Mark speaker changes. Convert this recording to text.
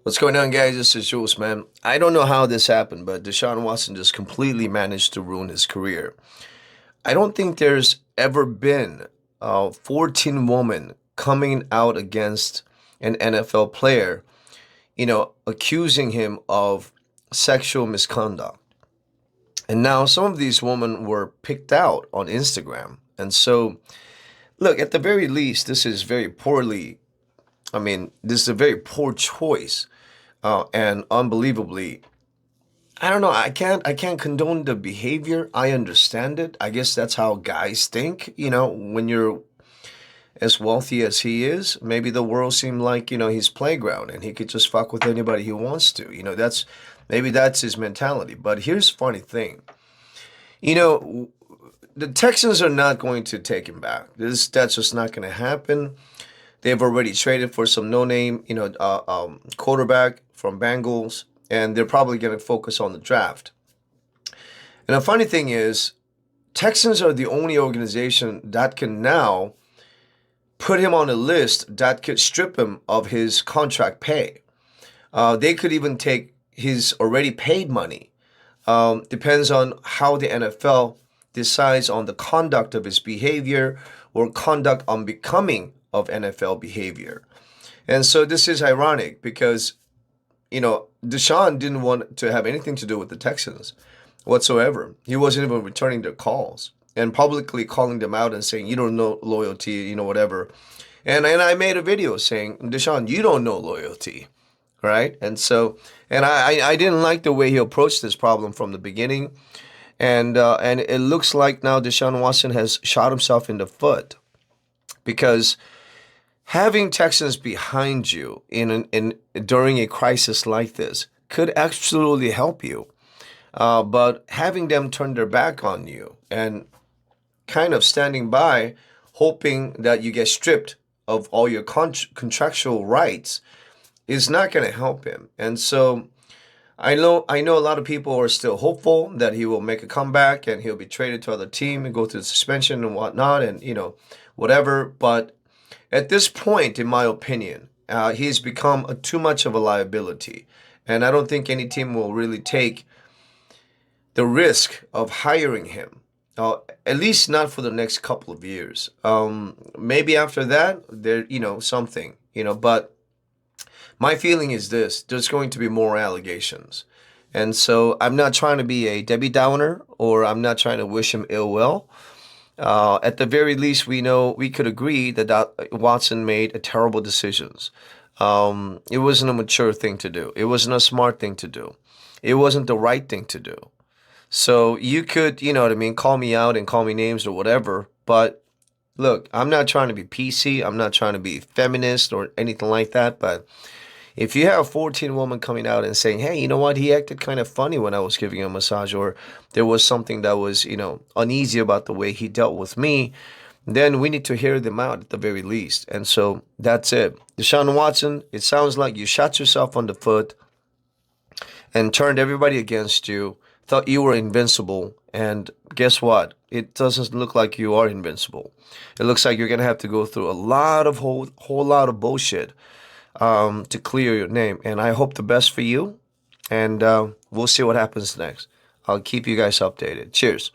Speaker 1: What's going on, guys? This is Jules, man. I don't know how this happened, but Deshaun Watson just completely managed to ruin his career. I don't think there's ever been a 14 woman coming out against an NFL player, accusing him of sexual misconduct. And now some of these women were picked out on Instagram. And so, look, at the very least, this is very poorly, this is a very poor choice and unbelievably, I don't know. I can't condone the behavior. I understand it. I guess that's how guys think. When you're as wealthy as he is, maybe the world seemed like his playground, and he could just fuck with anybody he wants to. Maybe that's his mentality. But here's the funny thing. You know, the Texans are not going to take him back. That's just not going to happen. They've already traded for some no-name, quarterback from Bengals, and they're probably going to focus on the draft. And the funny thing is, Texans are the only organization that can now put him on a list that could strip him of his contract pay. They could even take his already paid money. Depends on how the NFL decides on the conduct of his behavior or conduct on becoming of NFL behavior. And so this is ironic because, Deshaun didn't want to have anything to do with the Texans whatsoever. He wasn't even returning their calls and publicly calling them out and saying, you don't know loyalty, whatever. And I made a video saying, Deshaun, you don't know loyalty, right? And so, and I didn't like the way he approached this problem from the beginning. And it looks like now Deshaun Watson has shot himself in the foot because having Texans behind you during a crisis like this could absolutely help you. But having them turn their back on you and kind of standing by, hoping that you get stripped of all your contractual rights, is not going to help him. And so I know a lot of people are still hopeful that he will make a comeback and he'll be traded to other team and go through suspension and whatnot and whatever. But at this point, in my opinion, he's become too much of a liability, and I don't think any team will really take the risk of hiring him. At least not for the next couple of years. Maybe after that, there, something, but my feeling is this: there's going to be more allegations. And so I'm not trying to be a Debbie Downer or I'm not trying to wish him ill will. At the very least, we could agree that Watson made a terrible decisions. It wasn't a mature thing to do. It wasn't a smart thing to do. It wasn't the right thing to do. So you could, call me out and call me names or whatever. But look, I'm not trying to be PC. I'm not trying to be feminist or anything like that. But if you have a 14 woman coming out and saying, hey, you know what, he acted kind of funny when I was giving him a massage, or there was something that was, uneasy about the way he dealt with me, then we need to hear them out at the very least. And so that's it. Deshaun Watson, it sounds like you shot yourself on the foot and turned everybody against you, thought you were invincible. And guess what? It doesn't look like you are invincible. It looks like you're going to have to go through a lot of whole lot of bullshit to clear your name. And I hope the best for you. And we'll see what happens next. I'll keep you guys updated. Cheers.